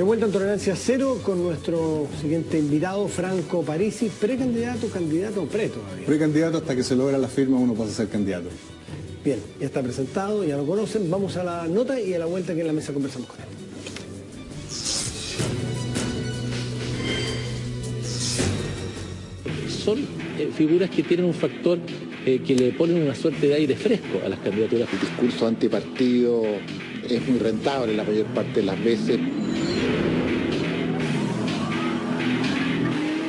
De vuelta en Tolerancia Cero con nuestro siguiente invitado, Franco Parisi, precandidato, candidato, todavía. Precandidato, hasta que se logra la firma uno pasa a ser candidato. Bien, ya está presentado, ya lo conocen. Vamos a la nota y a la vuelta que en la mesa conversamos con él. Son figuras que tienen un factor que le ponen una suerte de aire fresco a las candidaturas. El discurso antipartido es muy rentable la mayor parte de las veces.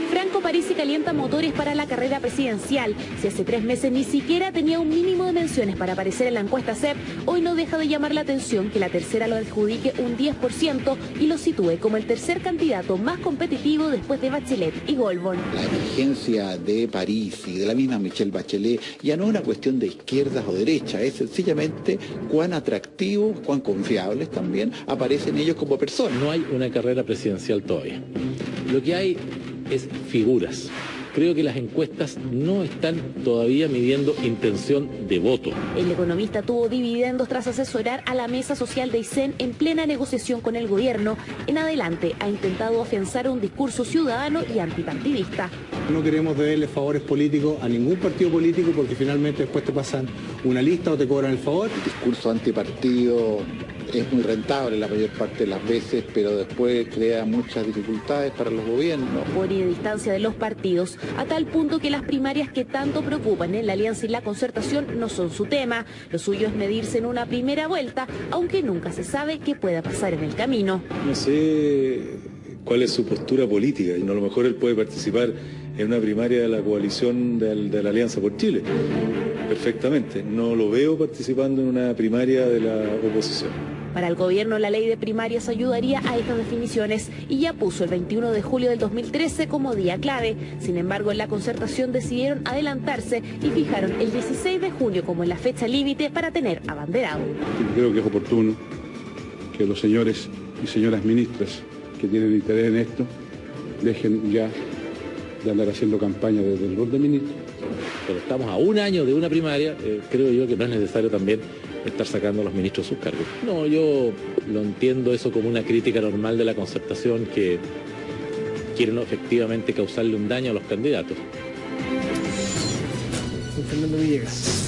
Franco Parisi calienta motores para la carrera presidencial. Si hace 3 meses ni siquiera tenía un mínimo de menciones para aparecer en la encuesta CEP, hoy no deja de llamar la atención que la tercera lo adjudique un 10% y lo sitúe como el tercer candidato más competitivo después de Bachelet y Goldborn. La emergencia de Parisi, de la misma Michelle Bachelet, ya no es una cuestión de izquierdas o derechas, es sencillamente cuán atractivos, cuán confiables también aparecen ellos como personas. No hay una carrera presidencial todavía. Lo que hay es figuras. Creo que las encuestas no están todavía midiendo intención de voto. El economista tuvo dividendos tras asesorar a la mesa social de Aysén en plena negociación con el gobierno. En adelante ha intentado afianzar un discurso ciudadano y antipartidista. No queremos deberle favores políticos a ningún partido político porque finalmente después te pasan una lista o te cobran el favor. El discurso antipartido es muy rentable la mayor parte de las veces, pero después crea muchas dificultades para los gobiernos. Pone distancia de los partidos, a tal punto que las primarias que tanto preocupan en la alianza y la concertación no son su tema. Lo suyo es medirse en una primera vuelta, aunque nunca se sabe qué pueda pasar en el camino. No sé cuál es su postura política, y a lo mejor él puede participar en una primaria de la coalición de la Alianza por Chile. Perfectamente. No lo veo participando en una primaria de la oposición. Para el gobierno, la ley de primarias ayudaría a estas definiciones y ya puso el 21 de julio del 2013 como día clave. Sin embargo, en la concertación decidieron adelantarse y fijaron el 16 de junio como la fecha límite para tener abanderado. Creo que es oportuno que los señores y señoras ministras que tienen interés en esto dejen ya de andar haciendo campaña desde el rol de ministro. Pero estamos a un año de una primaria, creo yo que no es necesario también estar sacando a los ministros sus cargos. No, yo lo entiendo eso como una crítica normal de la concertación que quieren efectivamente causarle un daño a los candidatos. Fernando Villegas.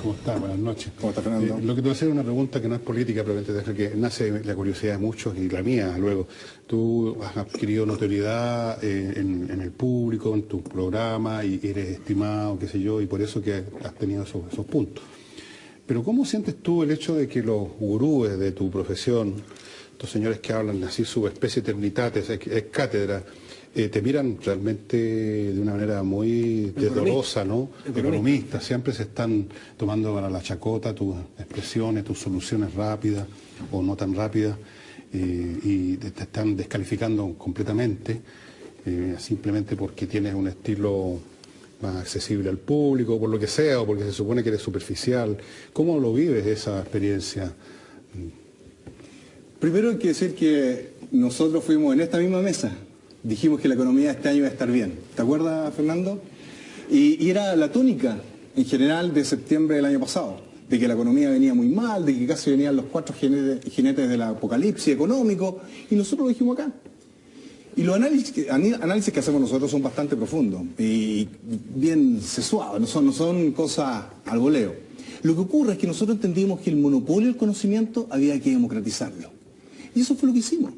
¿Cómo está? Buenas noches. ¿Cómo está, Fernando? Lo que te voy a hacer es una pregunta que no es política, pero que nace la curiosidad de muchos y la mía luego. Tú has adquirido notoriedad en el público, en tu programa, y eres estimado, qué sé yo, y por eso que has tenido esos puntos. Pero ¿cómo sientes tú el hecho de que los gurúes de tu profesión, estos señores que hablan así su especie eternitatis, es cátedra, te miran realmente de una manera muy desdorosa, ¿no? Economistas, siempre se están tomando para la chacota tus expresiones, tus soluciones rápidas o no tan rápidas, y te están descalificando completamente, simplemente porque tienes un estilo más accesible al público, por lo que sea, o porque se supone que eres superficial. ¿Cómo lo vives esa experiencia? Primero hay que decir que nosotros fuimos en esta misma mesa. Dijimos que la economía este año iba a estar bien. ¿Te acuerdas, Fernando? Y era la tónica en general de septiembre del año pasado, de que la economía venía muy mal, de que casi venían los 4 jinetes del apocalipsis económico, y nosotros lo dijimos acá. Y los análisis que hacemos nosotros son bastante profundos y bien sesuados, no son cosas al voleo. Lo que ocurre es que nosotros entendimos que el monopolio del conocimiento había que democratizarlo. Y eso fue lo que hicimos.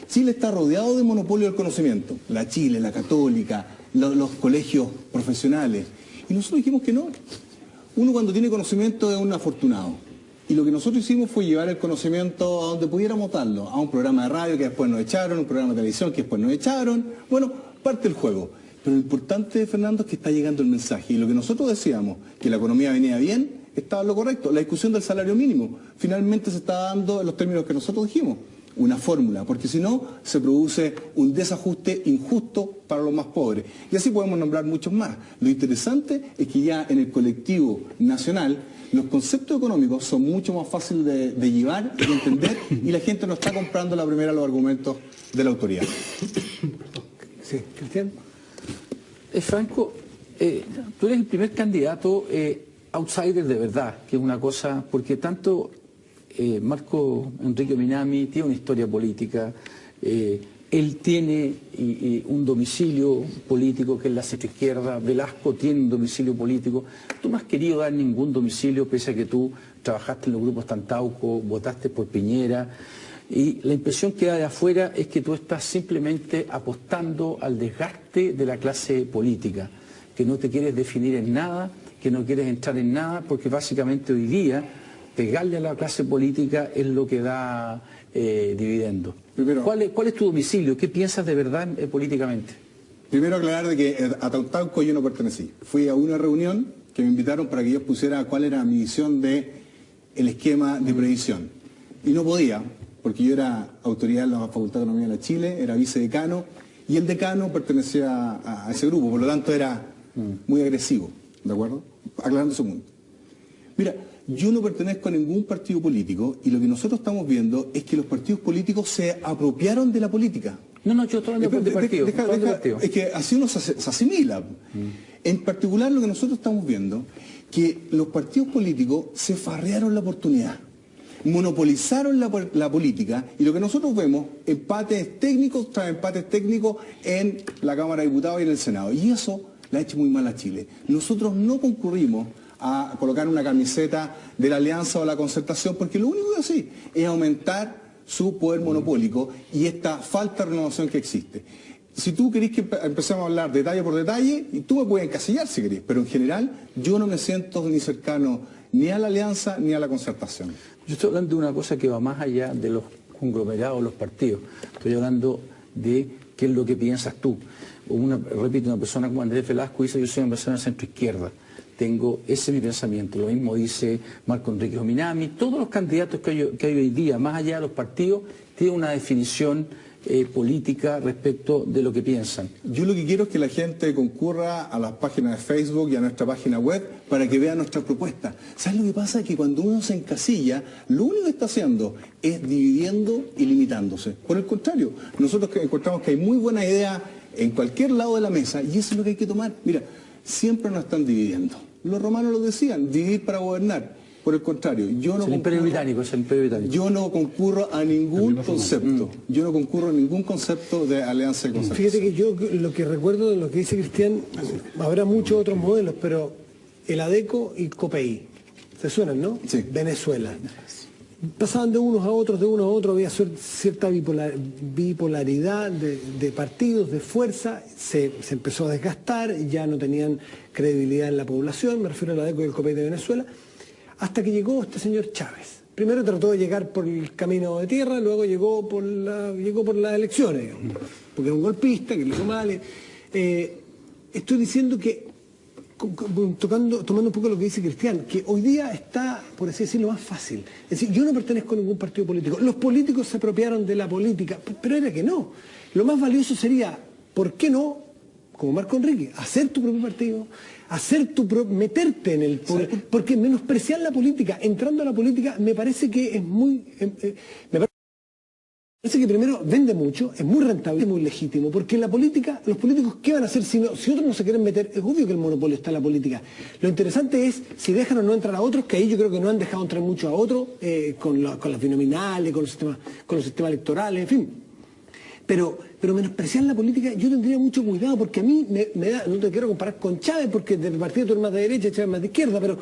Chile está rodeado de monopolio del conocimiento. La Chile, la Católica, los colegios profesionales. Y nosotros dijimos que no. Uno cuando tiene conocimiento es un afortunado. Y lo que nosotros hicimos fue llevar el conocimiento a donde pudiéramos darlo, a un programa de radio que después nos echaron, un programa de televisión que después nos echaron. Bueno, parte del juego. Pero lo importante, Fernando, es que está llegando el mensaje. Y lo que nosotros decíamos, que la economía venía bien, estaba en lo correcto. La discusión del salario mínimo finalmente se está dando en los términos que nosotros dijimos. Una fórmula, porque si no se produce un desajuste injusto para los más pobres. Y así podemos nombrar muchos más. Lo interesante es que ya en el colectivo nacional los conceptos económicos son mucho más fáciles de llevar y de entender, y la gente no está comprando la primera los argumentos de la autoridad. Sí, Cristian. Franco, tú eres el primer candidato outsider de verdad, que es una cosa, porque tanto Marco Enrique Minami tiene una historia política, Él tiene un domicilio político que es la centroizquierda, Velasco tiene un domicilio político. Tú no has querido dar ningún domicilio, pese a que tú trabajaste en los grupos Tantauco, votaste por Piñera, y la impresión que da de afuera es que tú estás simplemente apostando al desgaste de la clase política, que no te quieres definir en nada, que no quieres entrar en nada, porque básicamente hoy día pegarle a la clase política es lo que da dividendo. Primero, ¿Cuál es tu domicilio? ¿Qué piensas de verdad políticamente? Primero aclarar de que a Tantauco yo no pertenecí. Fui a una reunión que me invitaron para que yo expusiera cuál era mi visión del esquema de previsión. Y no podía, porque yo era autoridad de la Facultad de Economía de la Chile, era vicedecano, y el decano pertenecía a ese grupo, por lo tanto era muy agresivo, ¿de acuerdo? Aclarando ese punto. Mira, yo no pertenezco a ningún partido político y lo que nosotros estamos viendo es que los partidos políticos se apropiaron de la política. No, yo estoy hablando de partido. Es que así uno se asimila. En particular lo que nosotros estamos viendo, que los partidos políticos se farrearon la oportunidad, monopolizaron la política, y lo que nosotros vemos, empates técnicos tras empates técnicos en la Cámara de Diputados y en el Senado. Y eso le ha hecho muy mal a Chile. Nosotros no concurrimos a colocar una camiseta de la alianza o la concertación, porque lo único que hace es aumentar su poder monopólico y esta falta de renovación que existe. Si tú querés que empecemos a hablar detalle por detalle, y tú me puedes encasillar si querés, pero en general yo no me siento ni cercano ni a la alianza ni a la concertación. Yo estoy hablando de una cosa que va más allá de los conglomerados, los partidos. Estoy hablando de qué es lo que piensas tú. Repito, una persona como Andrés Velasco dice: yo soy una persona de centro izquierda. Ese es mi pensamiento. Lo mismo dice Marco Enrique Ominami. Todos los candidatos que hay hoy día, más allá de los partidos, tienen una definición política respecto de lo que piensan. Yo lo que quiero es que la gente concurra a las páginas de Facebook y a nuestra página web para que vea nuestras propuestas. ¿Sabes lo que pasa? Es que cuando uno se encasilla, lo único que está haciendo es dividiendo y limitándose. Por el contrario, nosotros encontramos que hay muy buena idea en cualquier lado de la mesa, y eso es lo que hay que tomar. Mira, siempre nos están dividiendo. Los romanos lo decían, dividir para gobernar. Por el contrario, yo no concurro a ningún concepto. Yo no concurro a ningún concepto de alianza de concertación. Fíjate que yo lo que recuerdo de lo que dice Cristian, habrá muchos otros modelos, pero el ADECO y COPEI, ¿se suenan, no? Sí. Venezuela. Pasaban de unos a otros, había cierta bipolaridad de partidos, de fuerza, se empezó a desgastar, ya no tenían credibilidad en la población, me refiero al ADECO y el COPEI de Venezuela, hasta que llegó este señor Chávez. Primero trató de llegar por el camino de tierra, luego llegó por las elecciones, digamos, porque era un golpista, que le hizo mal. Estoy diciendo que, tomando un poco lo que dice Cristian, que hoy día está, por así decirlo, más fácil. Es decir, yo no pertenezco a ningún partido político. Los políticos se apropiaron de la política, pero era que no. Lo más valioso sería, ¿por qué no, como Marco Enrique, hacer tu propio partido, meterte en el poder? Porque menospreciar la política, entrando a la política, me parece que es muy... Parece que primero vende mucho, es muy rentable, es muy legítimo, porque en la política, los políticos, ¿qué van a hacer si otros no se quieren meter? Es obvio que el monopolio está en la política. Lo interesante es si dejan o no entrar a otros, que ahí yo creo que no han dejado entrar mucho a otros, con las binominales, con los sistemas electorales, en fin. Pero menospreciar la política, yo tendría mucho cuidado, porque a mí me da, no te quiero comparar con Chávez, porque del partido tú eres más de derecha, Chávez más de izquierda, pero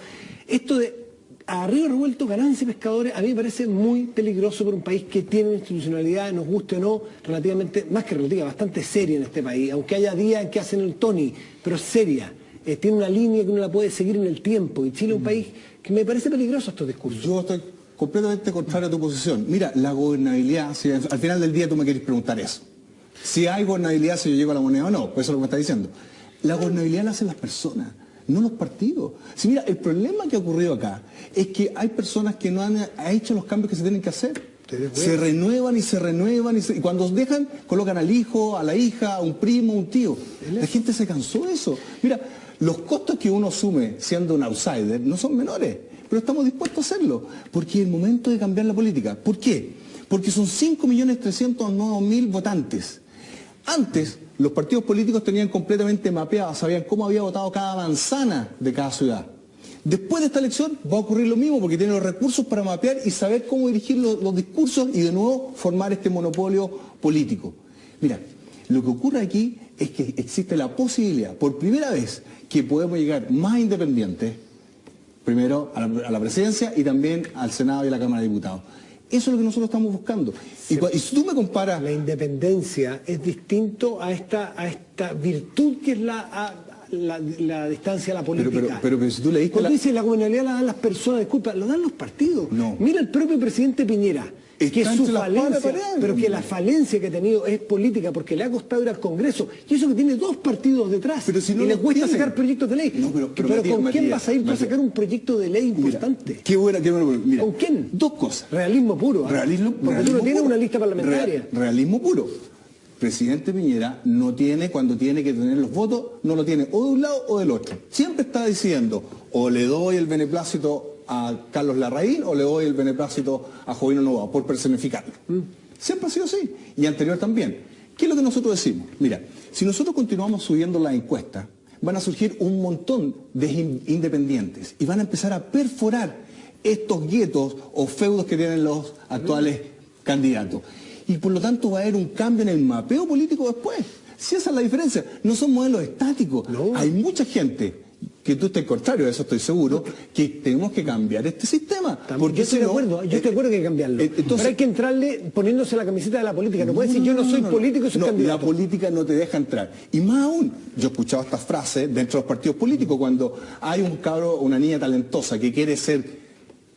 esto de arriba revuelto, ganancia y pescadores, a mí me parece muy peligroso por un país que tiene una institucionalidad, nos guste o no, relativamente, más que relativa, bastante seria en este país, aunque haya días que hacen el Tony, pero es seria, tiene una línea que uno la puede seguir en el tiempo, y Chile es un país que me parece peligroso estos discursos. Yo estoy completamente contrario a tu posición. Mira, la gobernabilidad, si al final del día tú me quieres preguntar eso, si hay gobernabilidad, si yo llego a la moneda o no, pues eso es lo que me está diciendo. La gobernabilidad la hacen las personas, no los partidos. Si mira, el problema que ha ocurrido acá es que hay personas que no han hecho los cambios que se tienen que hacer. Se renuevan y cuando dejan, colocan al hijo, a la hija, a un primo, a un tío. La gente se cansó de eso. Mira, los costos que uno asume siendo un outsider no son menores, pero estamos dispuestos a hacerlo, porque es el momento de cambiar la política. ¿Por qué? Porque son 5.309.000 votantes. Antes, los partidos políticos tenían completamente mapeado, sabían cómo había votado cada manzana de cada ciudad. Después de esta elección va a ocurrir lo mismo porque tiene los recursos para mapear y saber cómo dirigir los discursos y de nuevo formar este monopolio político. Mira, lo que ocurre aquí es que existe la posibilidad, por primera vez, que podemos llegar más independientes, primero a la presidencia y también al Senado y a la Cámara de Diputados. Eso es lo que nosotros estamos buscando. Sí. Y si tú me comparas... La independencia es distinto a esta virtud que es la distancia a la política. Pero si tú leíste... Cuando dice la gobernabilidad la dan las personas, disculpa, lo dan los partidos. No. Mira el propio presidente Piñera, que es su falencia, pero que la falencia que ha tenido es política, porque le ha costado ir al Congreso, y eso que tiene 2 partidos detrás, pero si no y le lo cuesta tienen. sacar proyectos de ley. No, pero ¿con quién Matías, vas a ir tú a sacar un proyecto de ley importante? Mira, qué bueno. Mira, ¿Con quién? 2 cosas. Realismo puro. Realismo, porque tú no tienes puro. una lista parlamentaria. Realismo puro. Presidente Piñera no tiene, cuando tiene que tener los votos, no lo tiene o de un lado o del otro. Siempre está diciendo, o le doy el beneplácito a Carlos Larraín o le doy el beneplácito a Jovino Novoa, por personificarlo. Siempre ha sido así, y anterior también. ¿Qué es lo que nosotros decimos? Mira, si nosotros continuamos subiendo las encuestas, van a surgir un montón de independientes y van a empezar a perforar estos guetos o feudos que tienen los actuales candidatos. Y por lo tanto va a haber un cambio en el mapeo político después. Si esa es la diferencia, no son modelos estáticos. No. Hay mucha gente, que tú estés contrario, de eso estoy seguro, que tenemos que cambiar este sistema. Porque yo estoy de acuerdo, yo estoy de acuerdo que hay que cambiarlo. Entonces, pero hay que entrarle poniéndose la camiseta de la política. No puede decir yo no soy político y soy candidato. La política no te deja entrar. Y más aún, yo he escuchado estas frases dentro de los partidos políticos, cuando hay un cabro o una niña talentosa que quiere ser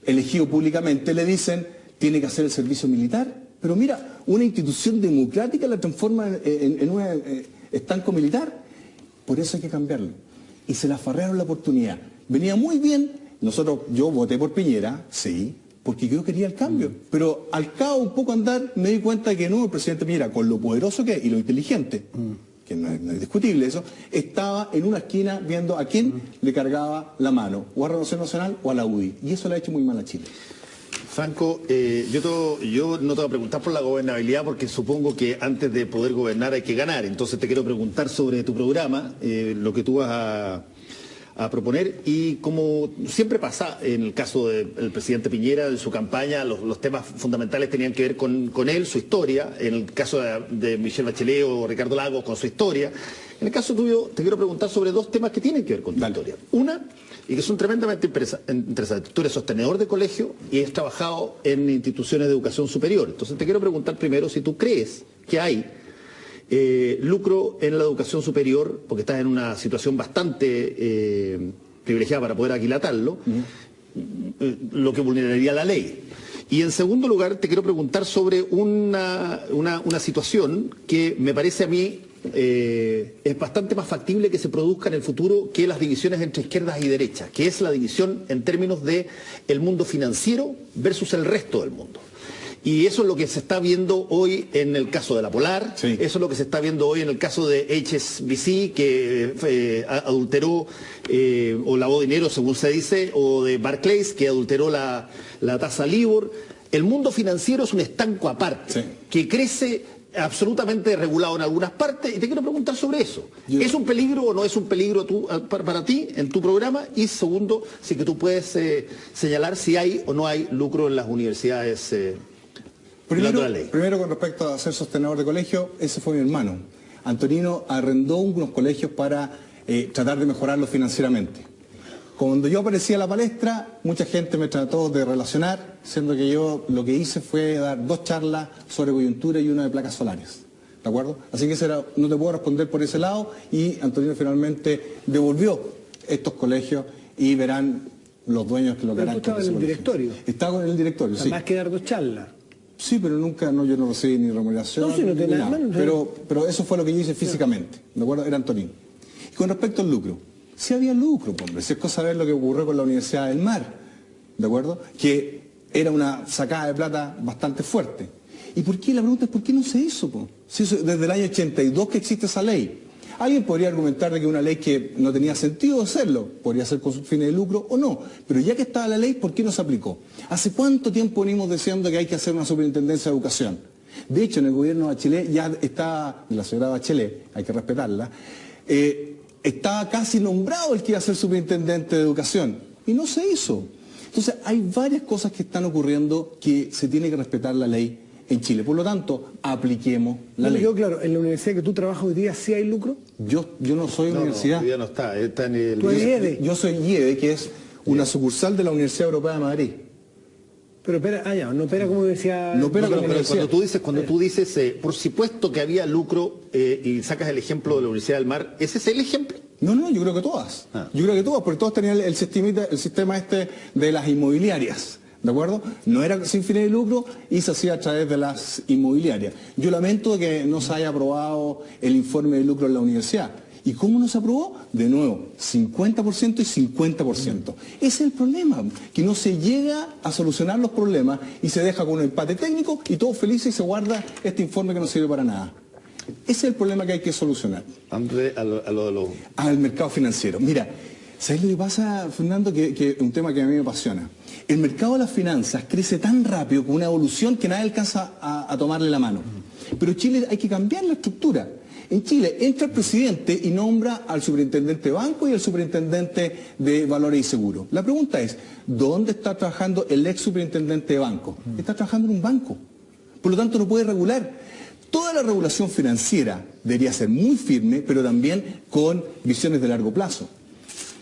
elegido públicamente, le dicen, tiene que hacer el servicio militar. Pero mira, una institución democrática la transforma en un estanco militar. Por eso hay que cambiarlo. Y se la farrearon la oportunidad. Venía muy bien. Yo voté por Piñera, sí, porque yo quería el cambio. Pero al cabo un poco andar me di cuenta que no, el presidente Piñera, con lo poderoso que es y lo inteligente, que no es discutible eso, estaba en una esquina viendo a quién le cargaba la mano, o a Renovación Nacional o a la UDI. Y eso le ha hecho muy mal a Chile. Franco, yo no te voy a preguntar por la gobernabilidad porque supongo que antes de poder gobernar hay que ganar. Entonces te quiero preguntar sobre tu programa, lo que tú vas a proponer y como siempre pasa en el caso del presidente Piñera, de su campaña, los temas fundamentales tenían que ver con él, su historia. En el caso de Michelle Bachelet o Ricardo Lagos, con su historia. En el caso tuyo te quiero preguntar sobre 2 temas que tienen que ver con tu historia. Una, y que son tremendamente interesantes. Tú eres sostenedor de colegio y has trabajado en instituciones de educación superior. Entonces te quiero preguntar primero si tú crees que hay lucro en la educación superior, porque estás en una situación bastante privilegiada para poder aquilatarlo, lo que vulneraría la ley. Y en segundo lugar te quiero preguntar sobre una situación que me parece a mí es bastante más factible que se produzca en el futuro que las divisiones entre izquierdas y derechas, que es la división en términos de el mundo financiero versus el resto del mundo. Y eso es lo que se está viendo hoy en el caso de la Polar, sí. Eso es lo que se está viendo hoy en el caso de HSBC, que adulteró o lavó dinero, según se dice, o de Barclays, que adulteró la tasa LIBOR. El mundo financiero es un estanco aparte, sí, que crece absolutamente regulado en algunas partes, y te quiero preguntar sobre eso. ¿Es un peligro o no es un peligro para ti en tu programa? Y segundo, si que tú puedes señalar si hay o no hay lucro en las universidades. Primero, con respecto a ser sostenedor de colegio, ese fue mi hermano. Antonino arrendó unos colegios para tratar de mejorarlos financieramente. Cuando yo aparecía en la palestra, mucha gente me trató de relacionar, siendo que yo lo que hice fue dar 2 charlas sobre coyuntura y una de placas solares. ¿De acuerdo? Así que no te puedo responder por ese lado, y Antonino finalmente devolvió estos colegios y verán los dueños que lo harán. ¿Pero tú estabas en el directorio? Estaba en el directorio, sí. Más que dar 2 charlas. Sí, pero nunca, yo no recibí ni remuneración. No, si no tiene nada. Pero eso fue lo que yo hice físicamente, ¿de acuerdo? Era Antonino. Y con respecto al lucro, sí había lucro, hombre. Si es cosa de ver lo que ocurrió con la Universidad del Mar, ¿de acuerdo? Que era una sacada de plata bastante fuerte. ¿Y por qué? La pregunta es ¿por qué no se hizo, po? Si eso, desde el año 82 que existe esa ley. Alguien podría argumentar de que una ley que no tenía sentido hacerlo, podría ser con fines de lucro o no, pero ya que estaba la ley, ¿por qué no se aplicó? ¿Hace cuánto tiempo venimos diciendo que hay que hacer una superintendencia de educación? De hecho, en el gobierno de Bachelet ya está, de la señora Bachelet, hay que respetarla, estaba casi nombrado el que iba a ser superintendente de educación. y no se hizo. Entonces hay varias cosas que están ocurriendo que se tiene que respetar la ley en Chile. Por lo tanto, apliquemos la ley. Quedó claro, ¿en la universidad que tú trabajas hoy día sí hay lucro? Yo no soy universidad. No, hoy día no está en el... ¿Tú eres IEDE? Yo soy IEDE, que es una sucursal de la Universidad Europea de Madrid. Pero opera, no opera como universidad... No opera como Pero universidad. cuando tú dices, por supuesto que había lucro y sacas el ejemplo de la Universidad del Mar, ¿ese es el ejemplo? No, yo creo que todas. Yo creo que todas, porque todos tenían el sistema este de las inmobiliarias. ¿De acuerdo? No era sin fines de lucro y se hacía a través de las inmobiliarias. Yo lamento que no se haya aprobado el informe de lucro en la universidad. ¿Y cómo no se aprobó? De nuevo, 50% y 50%. Ese es el problema, que no se llega a solucionar los problemas y se deja con un empate técnico y todo feliz y se guarda este informe que no sirve para nada. Ese es el problema que hay que solucionar. André, Al mercado financiero. Mira, ¿sabes lo que pasa, Fernando? Que es un tema que a mí me apasiona. El mercado de las finanzas crece tan rápido con una evolución que nadie alcanza a tomarle la mano. Pero Chile hay que cambiar la estructura. En Chile entra el presidente y nombra al superintendente de banco y al superintendente de valores y seguros. La pregunta es, ¿dónde está trabajando el ex superintendente de banco? Está trabajando en un banco. Por lo tanto, no puede regular. Toda la regulación financiera debería ser muy firme, pero también con visiones de largo plazo.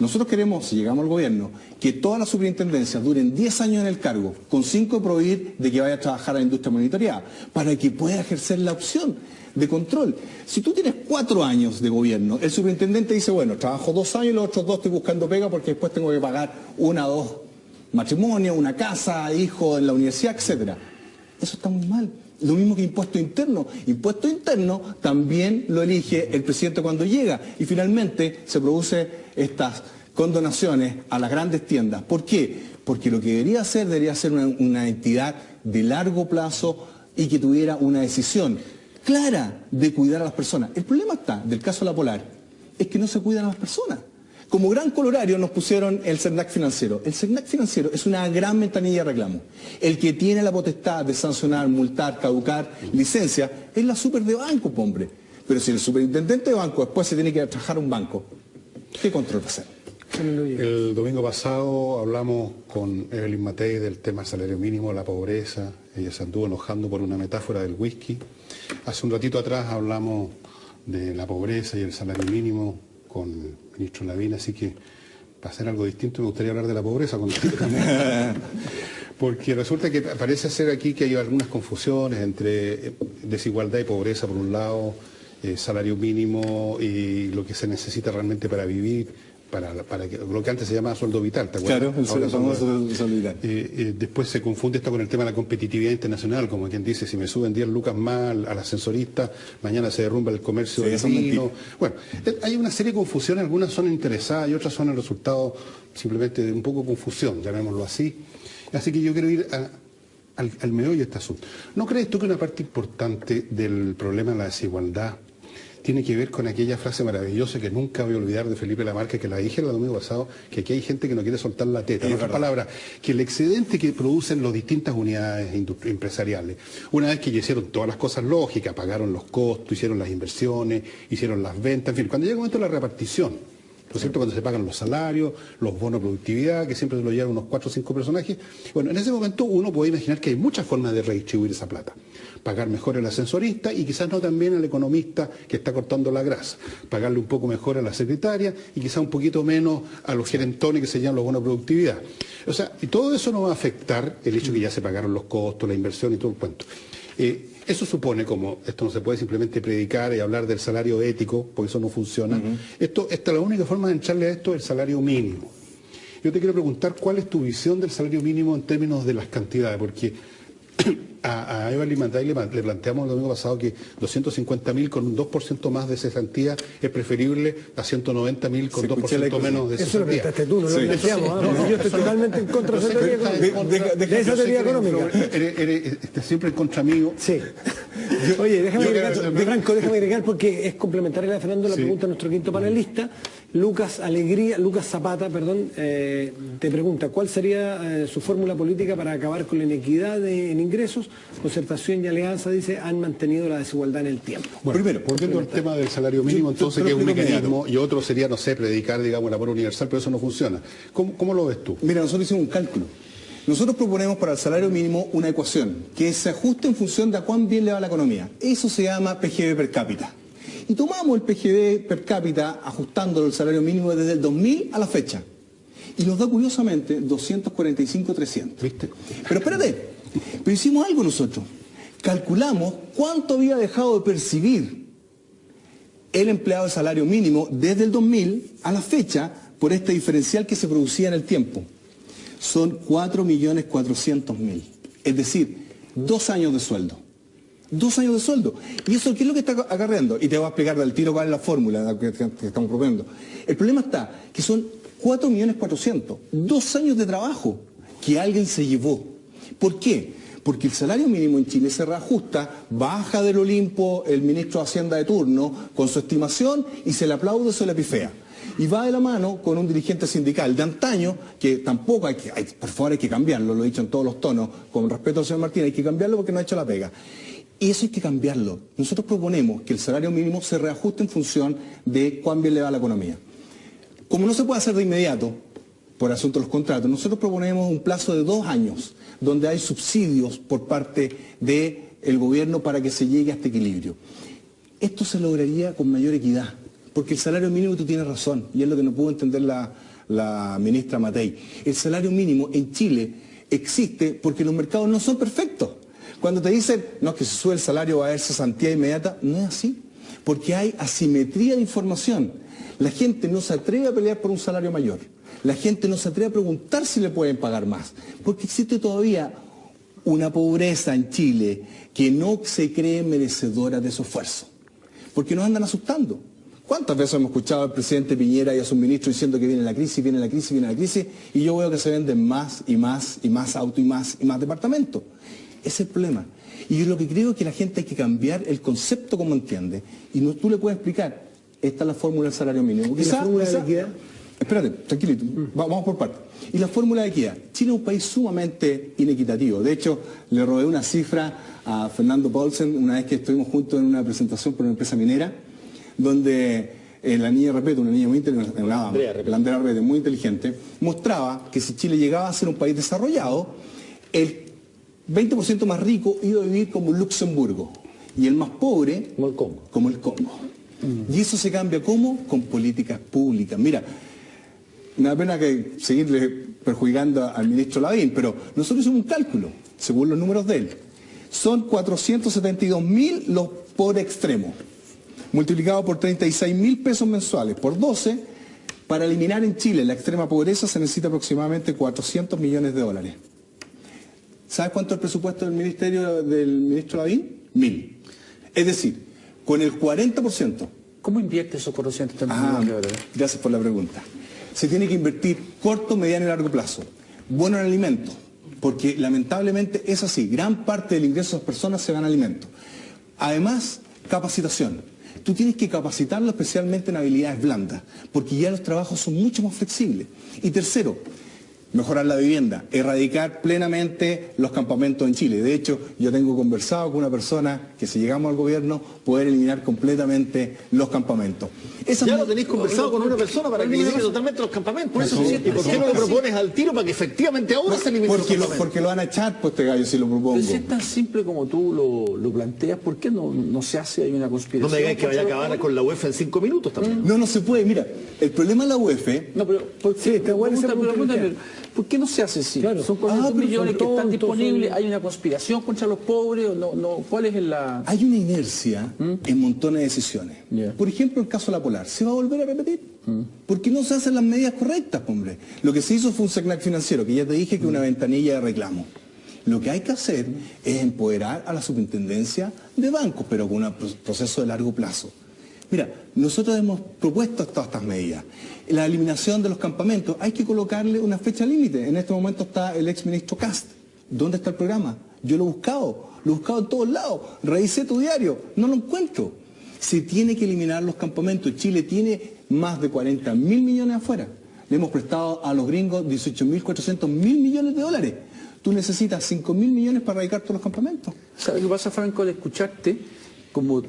Nosotros queremos, si llegamos al gobierno, que todas las superintendencias duren 10 años en el cargo, con 5 de prohibir de que vaya a trabajar a la industria monitoreada, para que pueda ejercer la opción de control. Si tú tienes 4 años de gobierno, el superintendente dice, bueno, trabajo 2 años y los otros 2 estoy buscando pega porque después tengo que pagar 1 o 2 matrimonios, una casa, hijos en la universidad, etcétera. Eso está muy mal. Lo mismo que impuesto interno. Impuesto interno también lo elige el presidente cuando llega y finalmente se produce estas condonaciones a las grandes tiendas. ¿Por qué? Porque lo que debería ser una entidad de largo plazo y que tuviera una decisión clara de cuidar a las personas. El problema está, del caso de la Polar, es que no se cuidan a las personas. Como gran colorario nos pusieron el CERNAC financiero. El CERNAC financiero es una gran ventanilla de reclamo. El que tiene la potestad de sancionar, multar, caducar licencia es la super de banco, hombre. Pero si el superintendente de banco después se tiene que ir a trabajar a un banco, ¿qué control va a hacer? El domingo pasado hablamos con Evelyn Matei del tema del salario mínimo, la pobreza. Ella se anduvo enojando por una metáfora del whisky. Hace un ratito atrás hablamos de la pobreza y el salario mínimo con el ministro Lavín, así que para hacer algo distinto me gustaría hablar de la pobreza contigo también. Porque resulta que parece ser aquí que hay algunas confusiones entre desigualdad y pobreza por un lado, salario mínimo y lo que se necesita realmente para vivir, para que, lo que antes se llamaba sueldo vital, ¿te acuerdas? Claro, el famoso sueldo vital. Después se confunde esto con el tema de la competitividad internacional, como quien dice, si me suben 10 lucas más al ascensorista, mañana se derrumba el comercio de vino. Bueno, hay una serie de confusiones, algunas son interesadas y otras son el resultado simplemente de un poco de confusión, llamémoslo así. Así que yo quiero ir al meollo de este asunto. ¿No crees tú que una parte importante del problema de la desigualdad tiene que ver con aquella frase maravillosa que nunca voy a olvidar de Felipe Lamarque, que la dije el domingo pasado, que aquí hay gente que no quiere soltar la teta? En otras palabras, que el excedente que producen las distintas unidades empresariales, una vez que ya hicieron todas las cosas lógicas, pagaron los costos, hicieron las inversiones, hicieron las ventas, en fin, cuando llega el momento de la repartición, ¿no es cierto? Cuando se pagan los salarios, los bonos de productividad, que siempre se lo llevan unos 4 o 5 personajes, bueno, en ese momento uno puede imaginar que hay muchas formas de redistribuir esa plata. Pagar mejor al ascensorista y quizás no también al economista que está cortando la grasa. Pagarle un poco mejor a la secretaria y quizás un poquito menos a los gerentones que se llaman los bonos de productividad. O sea, y todo eso no va a afectar el hecho que ya se pagaron los costos, la inversión y todo el cuento. Eso supone, como esto no se puede simplemente predicar y hablar del salario ético, porque eso no funciona. Esta es la única forma de entrarle a esto, el salario mínimo. Yo te quiero preguntar cuál es tu visión del salario mínimo en términos de las cantidades, porque a Evelyn Matei le planteamos el domingo pasado que 250.000 con un 2% más de cesantía es preferible a 190.000 con 2% menos de cesantía. Eso lo planteaste tú, no lo planteamos. Yo estoy totalmente en contra de esa teoría económica. Estás siempre en contra mío. Sí. Oye, déjame agregar, porque es complementaria a Fernando la pregunta de nuestro quinto panelista, Lucas Zapata, te pregunta, ¿cuál sería su fórmula política para acabar con la inequidad en ingresos? Concertación y Alianza, dice, han mantenido la desigualdad en el tiempo. Bueno, primero, volviendo al tema del salario mínimo, entonces, que es un mecanismo, y otro sería, no sé, predicar, digamos, el amor universal, pero eso no funciona. ¿Cómo lo ves tú? Mira, nosotros hicimos un cálculo. Nosotros proponemos para el salario mínimo una ecuación que se ajuste en función de a cuán bien le va la economía. Eso se llama PGB per cápita. Y tomamos el PGB per cápita ajustándolo el salario mínimo desde el 2000 a la fecha. Y nos da curiosamente 245.300. ¿Viste? Pero espérate, pero hicimos algo nosotros. Calculamos cuánto había dejado de percibir el empleado de salario mínimo desde el 2000 a la fecha por este diferencial que se producía en el tiempo. Son 4.400.000. Es decir, 2 años de sueldo. 2 años de sueldo. ¿Y eso qué es lo que está acarreando? Y te voy a explicar del tiro cuál es la fórmula que estamos proponiendo. El problema está que son 4.400.000. 2 años de trabajo que alguien se llevó. ¿Por qué? Porque el salario mínimo en Chile se reajusta, baja del Olimpo el ministro de Hacienda de turno con su estimación y se le aplaude o se le pifea. Y va de la mano con un dirigente sindical de antaño, que tampoco por favor hay que cambiarlo, lo he dicho en todos los tonos, con respeto al señor Martínez, hay que cambiarlo porque no ha hecho la pega. Y eso hay que cambiarlo. Nosotros proponemos que el salario mínimo se reajuste en función de cuán bien le va a la economía. Como no se puede hacer de inmediato, por asunto de los contratos, nosotros proponemos un plazo de 2 años, donde hay subsidios por parte del gobierno para que se llegue a este equilibrio. Esto se lograría con mayor equidad, porque el salario mínimo, tú tienes razón, y es lo que no pudo entender la ministra Matei. El salario mínimo en Chile existe porque los mercados no son perfectos. Cuando te dicen, no, que se sube el salario va a haber cesantía inmediata, no es así, porque hay asimetría de información. La gente no se atreve a pelear por un salario mayor. La gente no se atreve a preguntar si le pueden pagar más, porque existe todavía una pobreza en Chile que no se cree merecedora de su esfuerzo, porque nos andan asustando. ¿Cuántas veces hemos escuchado al presidente Piñera y a sus ministros diciendo que viene la crisis, viene la crisis, viene la crisis, y yo veo que se venden más y más y más autos y más departamentos? Ese es el problema. Y yo lo que creo es que la gente hay que cambiar el concepto como entiende. Y tú le puedes explicar, esta es la fórmula del salario mínimo. ¿Y la fórmula de equidad? Espérate, tranquilito, vamos por partes. Y la fórmula de equidad. Chile es un país sumamente inequitativo. De hecho, le robé una cifra a Fernando Paulsen una vez que estuvimos juntos en una presentación por una empresa minera, donde la niña Repete, una niña muy inteligente, la Andrea Repete, muy inteligente, mostraba que si Chile llegaba a ser un país desarrollado, el 20% más rico iba a vivir como Luxemburgo y el más pobre como el Congo. Y eso se cambia ¿cómo? Con políticas públicas. Mira, me da pena que seguirle perjudicando al ministro Lavín, pero nosotros hicimos un cálculo, según los números de él. Son 472.000 los por extremo, multiplicado por 36.000 pesos mensuales, por 12, para eliminar en Chile la extrema pobreza se necesita aproximadamente 400 millones de dólares. ¿Sabes cuánto es el presupuesto del ministerio del ministro Lavín? 1.000. Es decir, con el 40%. ¿Cómo invierte esos 400 millones de dólares? Gracias por la pregunta. Se tiene que invertir corto, mediano y largo plazo. Bueno en alimentos, porque lamentablemente es así. Gran parte del ingreso de las personas se va en alimentos. Además, capacitación. Tú tienes que capacitarlo especialmente en habilidades blandas, porque ya los trabajos son mucho más flexibles. Y tercero, mejorar la vivienda, erradicar plenamente los campamentos en Chile. De hecho, yo tengo conversado con una persona que si llegamos al gobierno, poder eliminar completamente los campamentos. Ya lo tenéis conversado con una persona para que elimine totalmente los campamentos. ¿Y por qué no lo propones al tiro para que efectivamente ahora se elimine los campamentos? Porque lo van a echar, pues te gallo, si lo propongo. Pero si es tan simple como tú lo planteas, ¿por qué no se hace ahí una conspiración? No me digáis que vaya a acabar con la UEF en 5 minutos también. No se puede. Mira, el problema de la UEF... No, pero... Sí, está bueno esa pregunta. ¿Por qué no se hace así? Claro. Son 400 millones que están disponibles, hay una conspiración contra los pobres, ¿cuál es la...? Hay una inercia en montones de decisiones. Por ejemplo, el caso de la Polar, ¿se va a volver a repetir? ¿Por qué no se hacen las medidas correctas, hombre? Lo que se hizo fue un SECNAC financiero, que ya te dije que es una ventanilla de reclamo. Lo que hay que hacer es empoderar a la superintendencia de bancos, pero con un proceso de largo plazo. Mira, nosotros hemos propuesto todas estas medidas. La eliminación de los campamentos, hay que colocarle una fecha límite. En este momento está el exministro Kast. ¿Dónde está el programa? Yo lo he buscado en todos lados. Revisé tu diario, no lo encuentro. Se tiene que eliminar los campamentos. Chile tiene más de 40.000 millones afuera. Le hemos prestado a los gringos 18.400.000 millones de dólares. Tú necesitas 5.000 millones para erradicar todos los campamentos. ¿Sabes lo que pasa, Franco, al escucharte? Como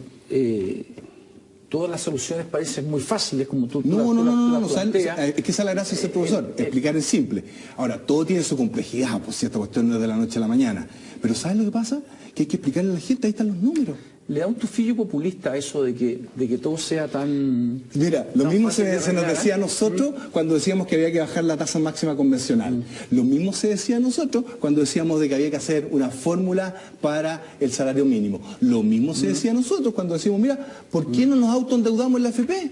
todas las soluciones parecen muy fáciles, como tú No, es que esa es la gracia de ser profesor, explicar en simple. Ahora, todo tiene su complejidad, pues si esta cuestión no es de la noche a la mañana. Pero ¿sabes lo que pasa? Que hay que explicarle a la gente, ahí están los números. Le da un tufillo populista a eso de que todo sea tan... Mira, lo mismo se nos decía a nosotros cuando decíamos que había que bajar la tasa máxima convencional. Lo mismo se decía a nosotros cuando decíamos de que había que hacer una fórmula para el salario mínimo. Lo mismo se decía a nosotros cuando decíamos, mira, ¿por qué no nos autoendeudamos en la AFP?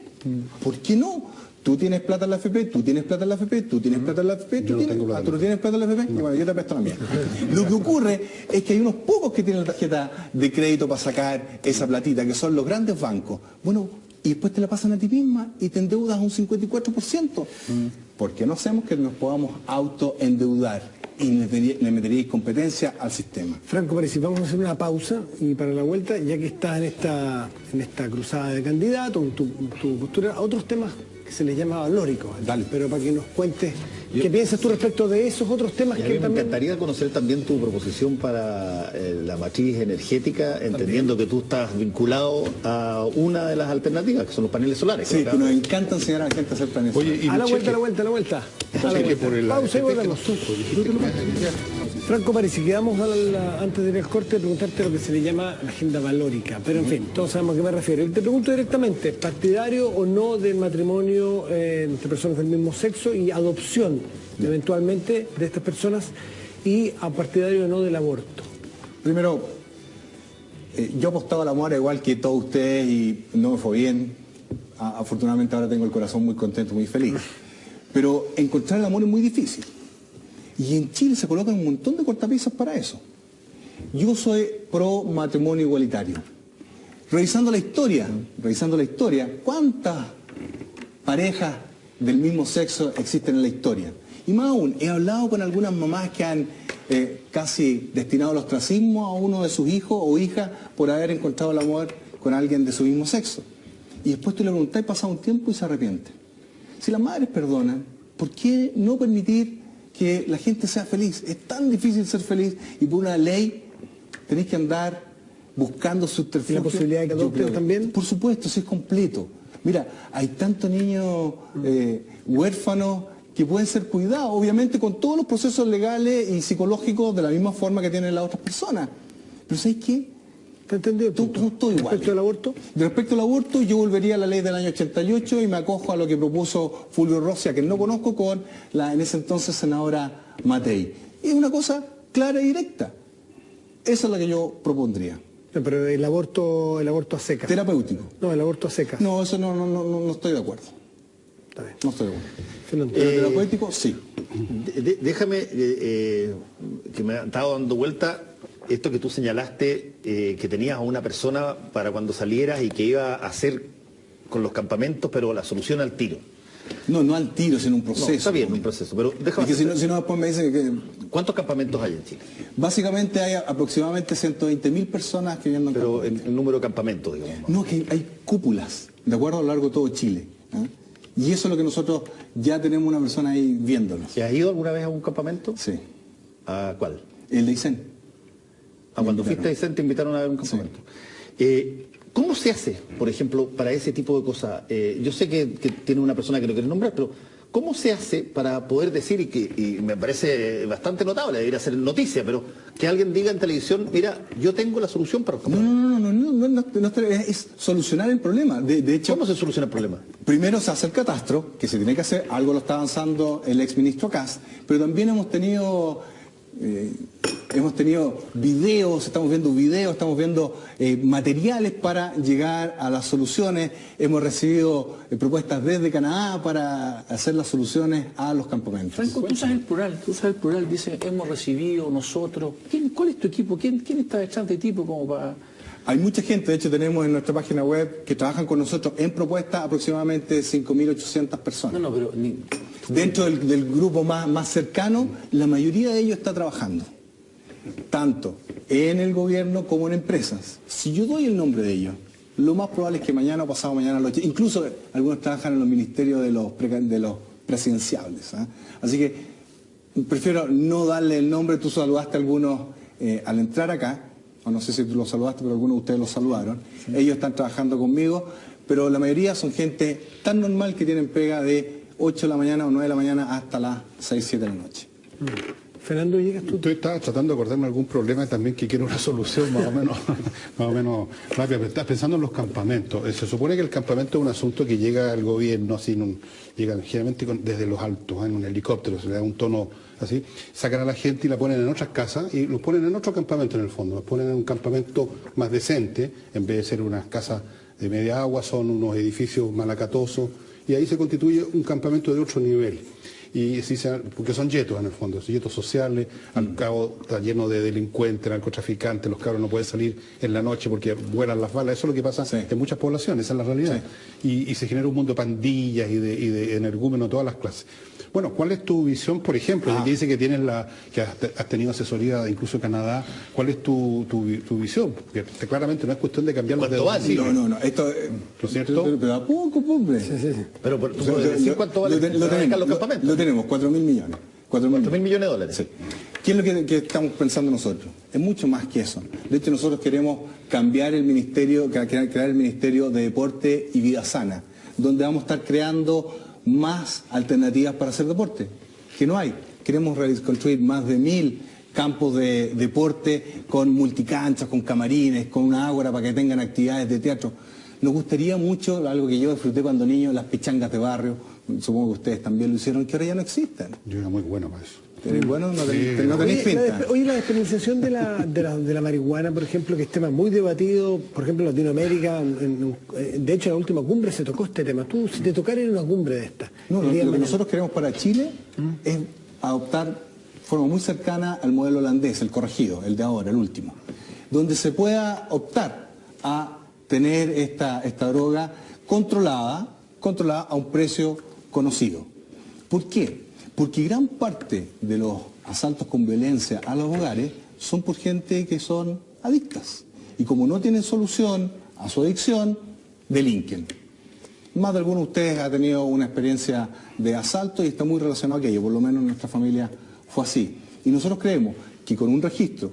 ¿Por qué no? Tú tienes plata en la AFP, tú tienes plata en la AFP, tú tienes plata en la AFP, tú no tienes plata en la AFP, y bueno, yo te presto la mía. Lo que ocurre es que hay unos pocos que tienen la tarjeta de crédito para sacar esa platita, que son los grandes bancos. Bueno, y después te la pasan a ti misma y te endeudas un 54%. ¿Por qué no hacemos que nos podamos autoendeudar? Y le meteríais competencia al sistema. Franco Parisi, vamos a hacer una pausa y para la vuelta, ya que estás en esta cruzada de candidatos, tu postura, a otros temas que se les llama valóricos. Dale. Pero para que nos cuentes qué piensas tú respecto de esos otros temas que también... Me encantaría conocer también tu proposición para la matriz energética, entendiendo que tú estás vinculado a una de las alternativas, que son los paneles solares. Sí, que nos encanta enseñar a la gente a hacer paneles solares. Oye, a la vuelta. Pausa y volvemos. Franco Parisi, quedamos antes de ir al corte de preguntarte lo que se le llama la agenda valórica, pero en fin, todos sabemos a qué me refiero. Y te pregunto directamente, ¿partidario o no del matrimonio entre personas del mismo sexo y adopción eventualmente de estas personas, y a partidario o no del aborto? Primero, yo apostaba al amor igual que todos ustedes y no me fue bien. Afortunadamente ahora tengo el corazón muy contento, muy feliz. Pero encontrar el amor es muy difícil. Y en Chile se colocan un montón de cortapisas para eso. Yo soy pro matrimonio igualitario. Revisando la historia, ¿cuántas parejas del mismo sexo existen en la historia? Y más aún, he hablado con algunas mamás que han casi destinado al ostracismo a uno de sus hijos o hijas por haber encontrado el amor con alguien de su mismo sexo. Y después tú le preguntás y pasa un tiempo y se arrepiente. Si las madres perdonan, ¿por qué no permitir que la gente sea feliz? Es tan difícil ser feliz y por una ley tenéis que andar buscando subterfugios. ¿Y la posibilidad de que adopten también? Por supuesto, sí es completo. Mira, hay tantos niños huérfanos que pueden ser cuidados, obviamente con todos los procesos legales y psicológicos de la misma forma que tienen las otras personas. Pero ¿sabes qué? ¿Te entendido? Todo igual. ¿Respecto al aborto? Respecto al aborto, yo volvería a la ley del año 88 y me acojo a lo que propuso Fulvio Rossi, a quien no conozco, con la en ese entonces senadora Matei. Es una cosa clara y directa. Esa es la que yo propondría. No, pero el aborto a secas. Terapéutico. No, el aborto a secas. No, eso no estoy de acuerdo. Está bien. No estoy de acuerdo. Fernando. Pero terapéutico, sí. Déjame, que me ha estado dando vuelta esto que tú señalaste, que tenías a una persona para cuando salieras y que iba a hacer con los campamentos, pero la solución al tiro. No al tiro, sino un proceso. No, está bien, un proceso, pero déjame... Es que si no después me dicen que... ¿Cuántos campamentos hay en Chile? Básicamente hay aproximadamente 120.000 personas que vienen en Pero campamentos. el número de campamentos, digamos. No, que hay cúpulas, de acuerdo a lo largo de todo Chile. Y eso es lo que nosotros ya tenemos una persona ahí viéndonos. ¿Has ido alguna vez a un campamento? Sí. ¿A cuál? El de Isen. Cuando fuiste a Isen te invitaron a ver un campamento. Sí. ¿Cómo se hace, por ejemplo, para ese tipo de cosas? Yo sé que tiene una persona que lo quiere nombrar, pero ¿cómo se hace para poder decir, y me parece bastante notable, debería ser noticia, pero que alguien diga en televisión, mira, yo tengo la solución para los campamentos? No, es solucionar el problema. De hecho, ¿cómo se soluciona el problema? Primero se hace el catastro, que se tiene que hacer, algo lo está avanzando el exministro Kast, pero también hemos tenido videos, estamos viendo materiales para llegar a las soluciones. Hemos recibido propuestas desde Canadá para hacer las soluciones a los campamentos. Franco, tú usas el plural, dice hemos recibido, nosotros. ¿Cuál es tu equipo? ¿Quién está detrás de ti como para...? Hay mucha gente, de hecho tenemos en nuestra página web que trabajan con nosotros en propuestas aproximadamente 5.800 personas. No, pero... Dentro del grupo más cercano, la mayoría de ellos está trabajando, tanto en el gobierno como en empresas. Si yo doy el nombre de ellos, lo más probable es que mañana o pasado mañana lo echen. Incluso algunos trabajan en los ministerios de los presidenciables. Así que prefiero no darle el nombre. Tú saludaste a algunos al entrar acá, o no sé si tú los saludaste, pero algunos de ustedes los saludaron. Sí. Ellos están trabajando conmigo, pero la mayoría son gente tan normal que tienen pega de 8 de la mañana o 9 de la mañana hasta las 6, 7 de la noche. Fernando, ¿llegas tú? Estoy tratando de acordarme de algún problema también que quiere una solución más o menos rápida. Estás pensando en los campamentos. Se supone que el campamento es un asunto que llega al gobierno, así, llega generalmente desde los altos, en un helicóptero, se le da un tono así, sacan a la gente y la ponen en otras casas y los ponen en otro campamento en el fondo. Los ponen en un campamento más decente, en vez de ser unas casas de media agua, son unos edificios malacatosos, y ahí se constituye un campamento de otro nivel. Y sí, porque son yetos en el fondo, son yetos sociales, al cabo está lleno de delincuentes, narcotraficantes, los cabros no pueden salir en la noche porque vuelan las balas, eso es lo que pasa en muchas poblaciones, esa es la realidad. Sí. Y se genera un mundo de pandillas y de energúmenos de todas las clases. Bueno, ¿cuál es tu visión, por ejemplo, de que dice que tienes que has tenido asesoría incluso en Canadá? ¿Cuál es tu visión? Porque claramente no es cuestión de cambiar los dedos. No, esto ¿no es cierto? Pero a poco, hombre. Sí. Pero tú puedes decir cuánto vale los campamentos. Lo tenemos, 4.000 millones. 4.000 millones de dólares. Sí. ¿Qué es lo que estamos pensando nosotros? Es mucho más que eso. De hecho, nosotros queremos cambiar el ministerio, crear el Ministerio de Deporte y Vida Sana, donde vamos a estar creando más alternativas para hacer deporte, que no hay. Queremos construir más de 1.000 campos de deporte con multicanchas, con camarines, con una ágora para que tengan actividades de teatro. Nos gustaría mucho, algo que yo disfruté cuando niño, las pichangas de barrio, supongo que ustedes también lo hicieron, que ahora ya no existen. Yo era muy bueno para eso. ¿Eres bueno? No tenéis pinta. Oye, la despenalización de la marihuana, por ejemplo, que es tema muy debatido, por ejemplo, en Latinoamérica, de hecho en la última cumbre se tocó este tema. Tú, si te tocara en una cumbre de esta. No, lo que nosotros queremos para Chile es adoptar de forma muy cercana al modelo holandés, el corregido, el de ahora, el último, donde se pueda optar a tener esta droga controlada a un precio conocido. ¿Por qué? Porque gran parte de los asaltos con violencia a los hogares son por gente que son adictas. Y como no tienen solución a su adicción, delinquen. Más de alguno de ustedes ha tenido una experiencia de asalto y está muy relacionado a aquello, por lo menos en nuestra familia fue así. Y nosotros creemos que con un registro,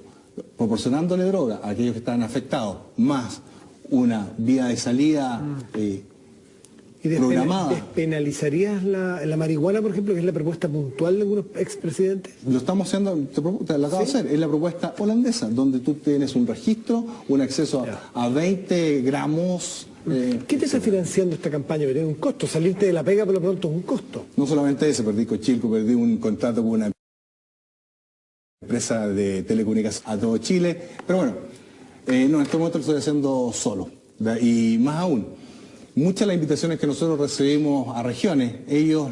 proporcionándole droga a aquellos que están afectados, más una vía de salida ¿Y despenalizarías la marihuana, por ejemplo, que es la propuesta puntual de algunos expresidentes? Lo estamos haciendo, te lo acabo de hacer, es la propuesta holandesa, donde tú tienes un registro, un acceso a 20 gramos. ¿Qué te está financiando esta campaña? Que tiene un costo, salirte de la pega por lo pronto es un costo. No solamente ese, perdí Cochilco, perdí un contrato con una empresa de telecomunicaciones a todo Chile, pero bueno, en este momento lo estoy haciendo solo, y más aún. Muchas de las invitaciones que nosotros recibimos a regiones, ellos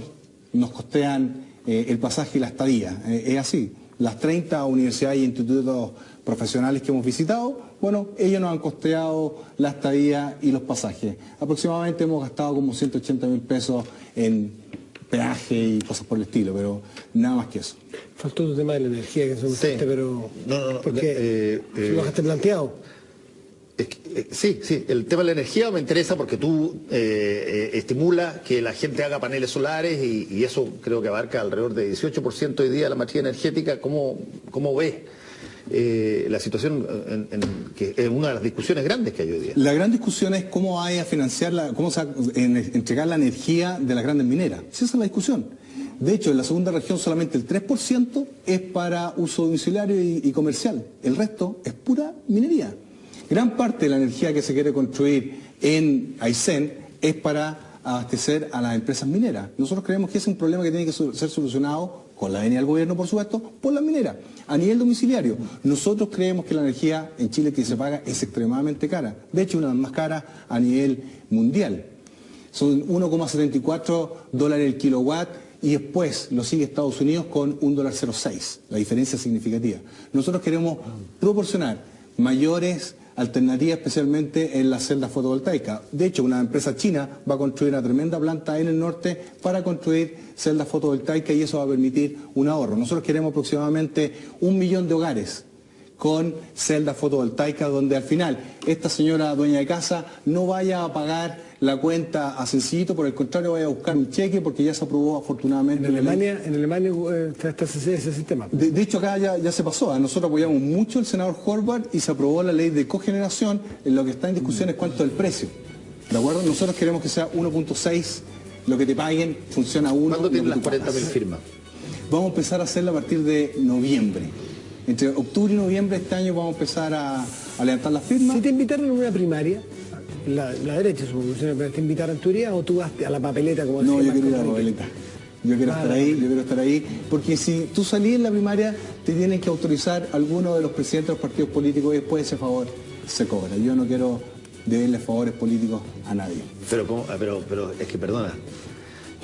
nos costean el pasaje y la estadía. Es así. Las 30 universidades e institutos profesionales que hemos visitado, bueno, ellos nos han costeado la estadía y los pasajes. Aproximadamente hemos gastado como 180.000 pesos en peaje y cosas por el estilo, pero nada más que eso. Faltó tu tema de la energía, que eso me pero... No. Porque lo dejaste planteado. Sí, el tema de la energía me interesa porque tú estimulas que la gente haga paneles solares y eso creo que abarca alrededor de 18% hoy día de la matriz energética. ¿Cómo ves la situación que es una de las discusiones grandes que hay hoy día? La gran discusión es cómo hay a financiar, cómo se va a entregar la energía de las grandes mineras. Esa es la discusión. De hecho, en la segunda región solamente el 3% es para uso domiciliario y comercial. El resto es pura minería. Gran parte de la energía que se quiere construir en Aysén es para abastecer a las empresas mineras. Nosotros creemos que es un problema que tiene que ser solucionado con la venia del gobierno, por supuesto, por las mineras. A nivel domiciliario, nosotros creemos que la energía en Chile que se paga es extremadamente cara. De hecho, una de las más caras a nivel mundial. Son $1,74 el kilowatt y después lo sigue Estados Unidos con $1,06. La diferencia es significativa. Nosotros queremos proporcionar mayores alternativas, especialmente en las celdas fotovoltaicas. De hecho, una empresa china va a construir una tremenda planta en el norte para construir celdas fotovoltaicas y eso va a permitir un ahorro. Nosotros queremos aproximadamente 1 millón de hogares con celdas fotovoltaicas, donde al final esta señora dueña de casa no vaya a pagar la cuenta a Sencillito, por el contrario vaya a buscar un cheque porque ya se aprobó afortunadamente. En Alemania está ese sistema. De hecho acá ya se pasó, nosotros apoyamos mucho el senador Horvath y se aprobó la ley de cogeneración. En lo que está en discusión es cuánto es el precio, ¿de acuerdo? Nosotros queremos que sea 1.6, lo que te paguen funciona a 1. ¿Cuándo tienen las 40.000 firmas? Vamos a empezar a hacerla a partir de noviembre. Entre octubre y noviembre de este año vamos a empezar a levantar las firmas. Si te invitaron a una primaria, la derecha supongo, ¿te invitaron en tu día o tú vas a la papeleta como No, yo decía quiero ir a la Marco papeleta. Yo quiero estar ahí, porque si tú salís en la primaria, te tienen que autorizar alguno de los presidentes de los partidos políticos y después ese favor se cobra. Yo no quiero deberle favores políticos a nadie. Pero es que perdona.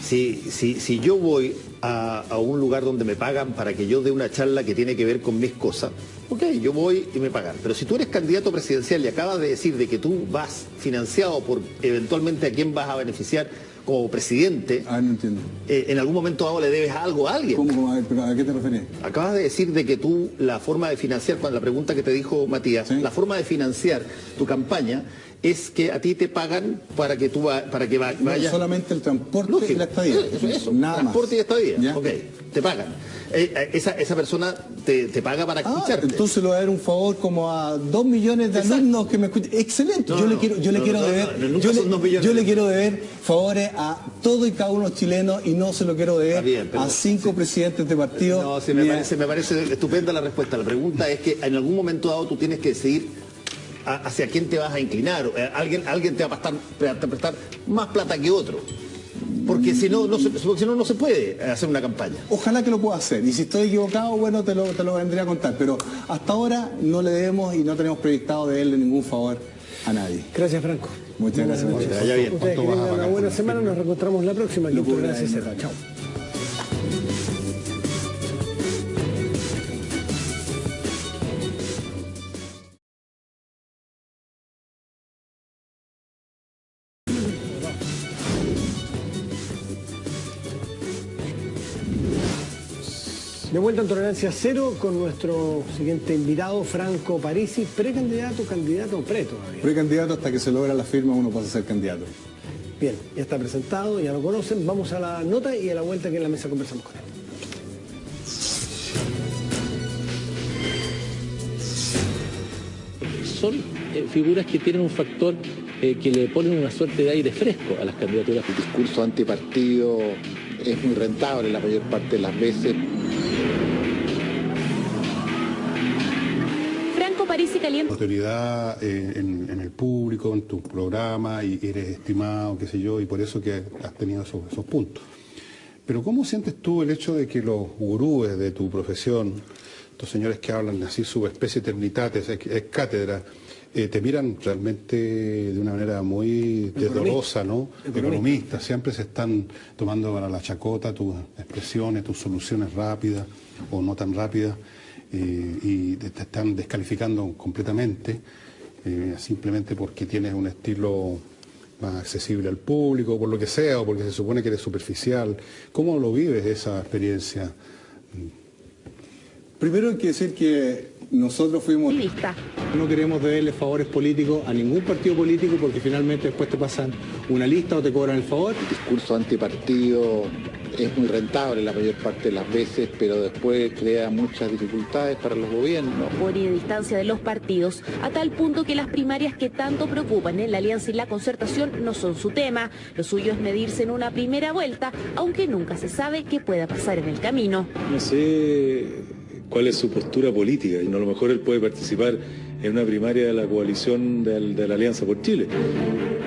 Si yo voy a un lugar donde me pagan para que yo dé una charla que tiene que ver con mis cosas, ok, yo voy y me pagan. Pero si tú eres candidato presidencial y acabas de decir de que tú vas financiado por eventualmente a quién vas a beneficiar como presidente, no entiendo. En algún momento dado le debes algo a alguien. ¿Cómo? ¿A qué te refieres? Acabas de decir de que tú, la forma de financiar, cuando la pregunta que te dijo Matías, ¿sí? La forma de financiar tu campaña es que a ti te pagan para que tú vayas. No, solamente el transporte. Lógico. Y la estadía. Eso, nada transporte más. Y estadía. ¿Ya? Ok, te pagan. Esa persona te paga para escucharte. Entonces le voy a dar un favor como a 2 millones de alumnos que me escuchan. Excelente. Yo le quiero deber favores a todos y cada uno de los chilenos y no se lo quiero deber a 5 presidentes de partido. No, me parece estupenda la respuesta. La pregunta es que en algún momento dado tú tienes que decidir hacia quién te vas a inclinar. Alguien te va a prestar más plata que otro. Porque si no, no se puede hacer una campaña. Ojalá que lo pueda hacer. Y si estoy equivocado, bueno, te lo vendré a contar. Pero hasta ahora no le debemos y no tenemos proyectado deberle ningún favor a nadie. Gracias, Franco. Muchas gracias. Que vaya bien. Ustedes que tengan una buena semana, nos reencontramos la próxima. Gracias, Chao. De vuelta en Tolerancia Cero con nuestro siguiente invitado, Franco Parisi, precandidato, candidato todavía. Precandidato, hasta que se logra la firma uno pasa a ser candidato. Bien, ya está presentado, ya lo conocen. Vamos a la nota y a la vuelta que en la mesa conversamos con él. Son figuras que tienen un factor que le ponen una suerte de aire fresco a las candidaturas. El discurso antipartido es muy rentable la mayor parte de las veces. Franco Parisi caliente. Autoridad en el público, en tu programa, y eres estimado, qué sé yo, y por eso que has tenido esos puntos. Pero ¿cómo sientes tú el hecho de que los gurúes de tu profesión, estos señores que hablan así subespecie eternitatis, ex cátedra, te miran realmente de una manera muy terrorosa, ¿no? Economistas, siempre se están tomando para la chacota tus expresiones, tus soluciones rápidas o no tan rápidas, y te están descalificando completamente, simplemente porque tienes un estilo más accesible al público, por lo que sea, o porque se supone que eres superficial. ¿Cómo lo vives esa experiencia? Primero hay que decir que nosotros fuimos... No queremos deberle favores políticos a ningún partido político porque finalmente después te pasan una lista o te cobran el favor. El discurso antipartido es muy rentable la mayor parte de las veces, pero después crea muchas dificultades para los gobiernos. Pone distancia de los partidos, a tal punto que las primarias que tanto preocupan en la Alianza y la Concertación no son su tema. Lo suyo es medirse en una primera vuelta, aunque nunca se sabe qué pueda pasar en el camino. No sé cuál es su postura política, y a lo mejor él puede participar en una primaria de la coalición de la Alianza por Chile,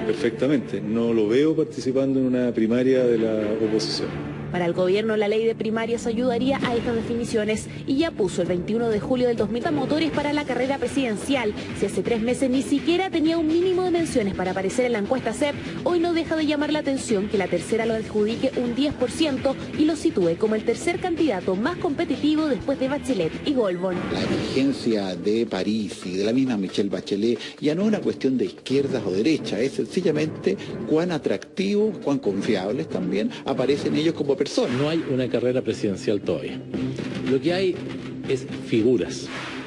perfectamente. No lo veo participando en una primaria de la oposición. Para el gobierno, la ley de primarias ayudaría a estas definiciones y ya puso el 21 de julio del 2000 motores para la carrera presidencial. Si hace 3 meses ni siquiera tenía un mínimo de menciones para aparecer en la encuesta CEP, hoy no deja de llamar la atención que la tercera lo adjudique un 10% y lo sitúe como el tercer candidato más competitivo después de Bachelet y Goldborn. La emergencia de París y de la misma Michelle Bachelet ya no es una cuestión de izquierdas o derechas, es sencillamente cuán atractivos, cuán confiables también aparecen ellos como personas. No hay una carrera presidencial todavía. Lo que hay es figuras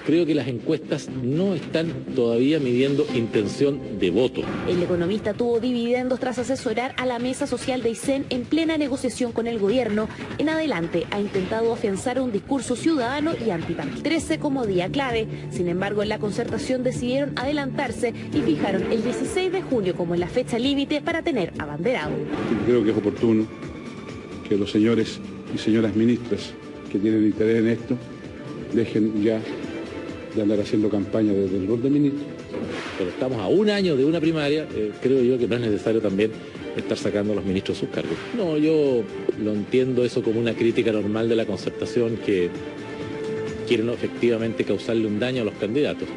creo que las encuestas no están todavía midiendo intención de voto. El economista tuvo dividendos tras asesorar a la mesa social de Aysén en plena negociación con el gobierno. En adelante ha intentado afianzar un discurso ciudadano y antipartidista. 13 como día clave. Sin embargo, en la concertación decidieron adelantarse y fijaron el 16 de junio como la fecha límite para tener abanderado. Creo que es oportuno que los señores y señoras ministras que tienen interés en esto dejen ya de andar haciendo campaña desde el rol de ministro. Pero estamos a un año de una primaria, creo yo que no es necesario también estar sacando a los ministros de sus cargos. No, yo lo entiendo eso como una crítica normal de la concertación que quieren efectivamente causarle un daño a los candidatos.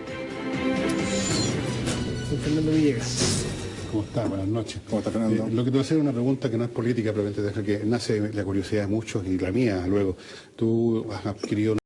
Don Fernando Villegas. ¿Cómo está? Buenas noches. ¿Cómo está, Fernando? Lo que te voy a hacer es una pregunta que no es política, pero que nace la curiosidad de muchos y la mía luego. Tú has adquirido